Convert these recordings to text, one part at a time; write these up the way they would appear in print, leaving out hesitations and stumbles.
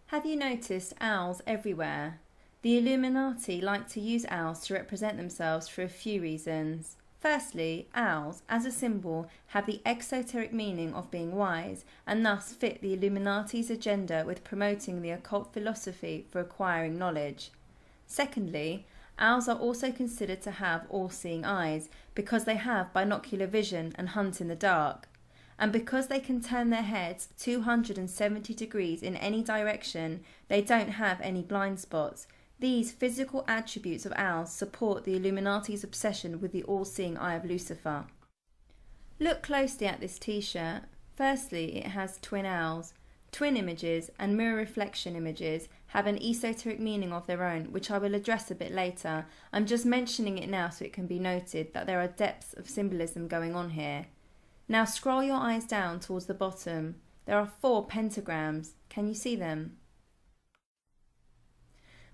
Have you noticed owls everywhere? The Illuminati like to use owls to represent themselves for a few reasons. Firstly, owls, as a symbol, have the exoteric meaning of being wise, and thus fit the Illuminati's agenda with promoting the occult philosophy for acquiring knowledge. Secondly, owls are also considered to have all-seeing eyes, because they have binocular vision and hunt in the dark. And because they can turn their heads 270 degrees in any direction, they don't have any blind spots. These physical attributes of owls support the Illuminati's obsession with the all-seeing eye of Lucifer. Look closely at this t-shirt. Firstly, it has twin owls. Twin images and mirror reflection images have an esoteric meaning of their own, which I will address a bit later. I'm just mentioning it now so it can be noted that there are depths of symbolism going on here. Now scroll your eyes down towards the bottom. There are 4 pentagrams. Can you see them?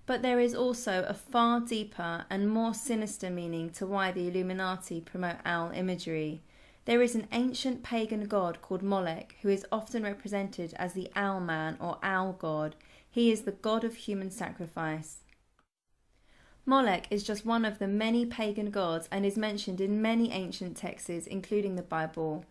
But there is also a far deeper and more sinister meaning to why the Illuminati promote owl imagery. There is an ancient pagan god called Molech, who is often represented as the owl man or owl god. He is the god of human sacrifice. Molech is just one of the many pagan gods and is mentioned in many ancient texts, including the Bible.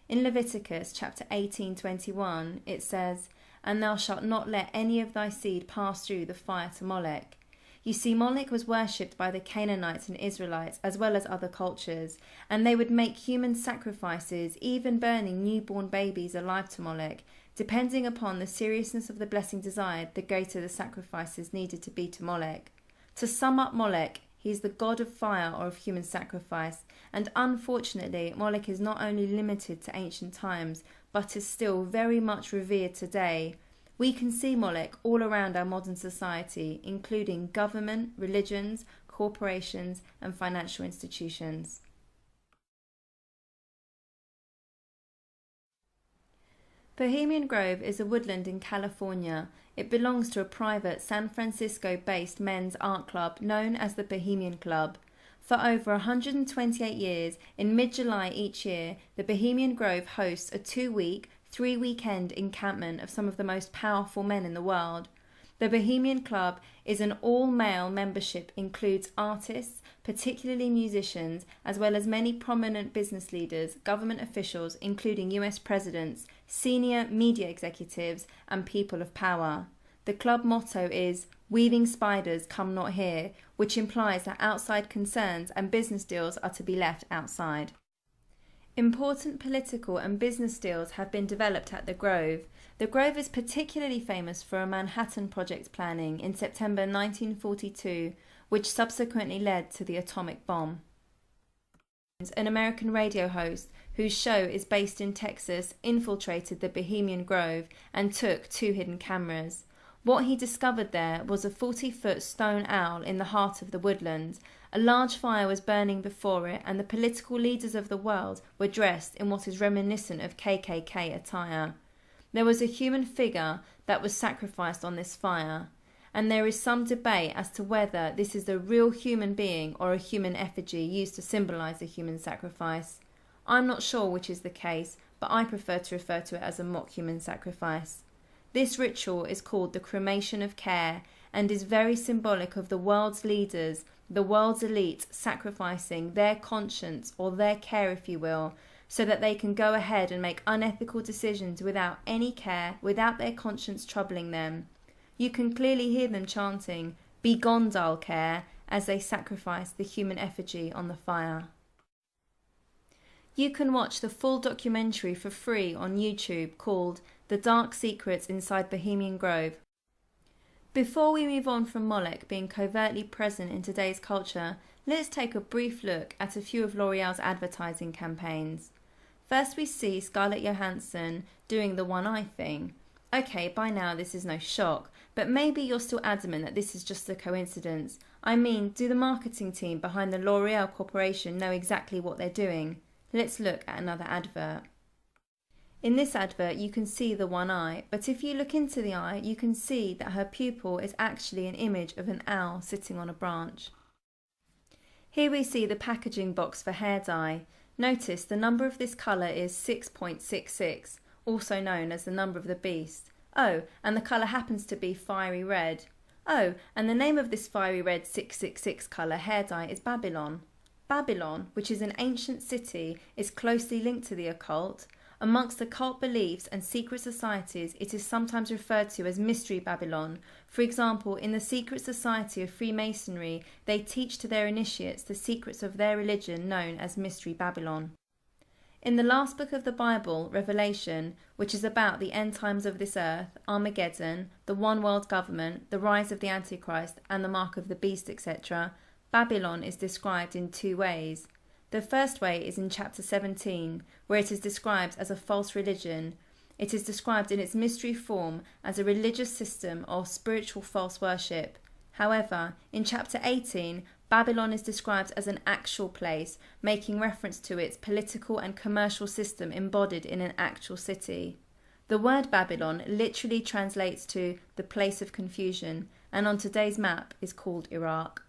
In Leviticus chapter 18:21, it says, "And thou shalt not let any of thy seed pass through the fire to Molech." You see, Molech was worshipped by the Canaanites and Israelites as well as other cultures, and they would make human sacrifices, even burning newborn babies alive to Molech. Depending upon the seriousness of the blessing desired, the greater the sacrifices needed to be to Molech. To sum up Molech, he is the god of fire or of human sacrifice, and unfortunately Molech is not only limited to ancient times, but is still very much revered today. We can see Molech all around our modern society, including government, religions, corporations, and financial institutions. Bohemian Grove is a woodland in California. It belongs to a private San Francisco-based men's art club known as the Bohemian Club. For over 128 years, in mid-July each year, the Bohemian Grove hosts a 2-week, 3-weekend encampment of some of the most powerful men in the world. The Bohemian Club is an all-male membership, includes artists, particularly musicians, as well as many prominent business leaders, government officials, including US presidents, senior media executives, and people of power. The club motto is, "Weaving spiders come not here," which implies that outside concerns and business deals are to be left outside. Important political and business deals have been developed at the Grove. The Grove is particularly famous for a Manhattan Project planning in September 1942, which subsequently led to the atomic bomb. An American radio host, whose show is based in Texas, infiltrated the Bohemian Grove and took 2 hidden cameras. What he discovered there was a 40-foot stone owl in the heart of the woodland. A large fire was burning before it, and the political leaders of the world were dressed in what is reminiscent of KKK attire. There was a human figure that was sacrificed on this fire, and there is some debate as to whether this is a real human being or a human effigy used to symbolize a human sacrifice. I'm not sure which is the case, but I prefer to refer to it as a mock human sacrifice. This ritual is called the cremation of care and is very symbolic of the world's leaders, the world's elite, sacrificing their conscience or their care, if you will, so that they can go ahead and make unethical decisions without any care, without their conscience troubling them. You can clearly hear them chanting, "Be gone, dull care," as they sacrifice the human effigy on the fire. You can watch the full documentary for free on YouTube called The Dark Secrets Inside Bohemian Grove. Before we move on from Molech being covertly present in today's culture, let's take a brief look at a few of L'Oreal's advertising campaigns. First we see Scarlett Johansson doing the one eye thing. Okay, by now this is no shock, but maybe you're still adamant that this is just a coincidence. I mean, do the marketing team behind the L'Oreal Corporation know exactly what they're doing? Let's look at another advert. In this advert you can see the one eye, but if you look into the eye you can see that her pupil is actually an image of an owl sitting on a branch. Here we see the packaging box for hair dye. Notice the number of this colour is 6.66, also known as the number of the beast. Oh, and the colour happens to be fiery red. Oh, and the name of this fiery red 666 colour hair dye is Babylon. Babylon, which is an ancient city, is closely linked to the occult. Amongst occult beliefs and secret societies, it is sometimes referred to as Mystery Babylon. For example, in the secret society of Freemasonry, they teach to their initiates the secrets of their religion known as Mystery Babylon. In the last book of the Bible, Revelation, which is about the end times of this earth, Armageddon, the one world government, the rise of the Antichrist, and the mark of the beast, etc., Babylon is described in two ways. The first way is in chapter 17, where it is described as a false religion. It is described in its mystery form as a religious system or spiritual false worship. However, in chapter 18, Babylon is described as an actual place, making reference to its political and commercial system embodied in an actual city. The word Babylon literally translates to the place of confusion, and on today's map is called Iraq.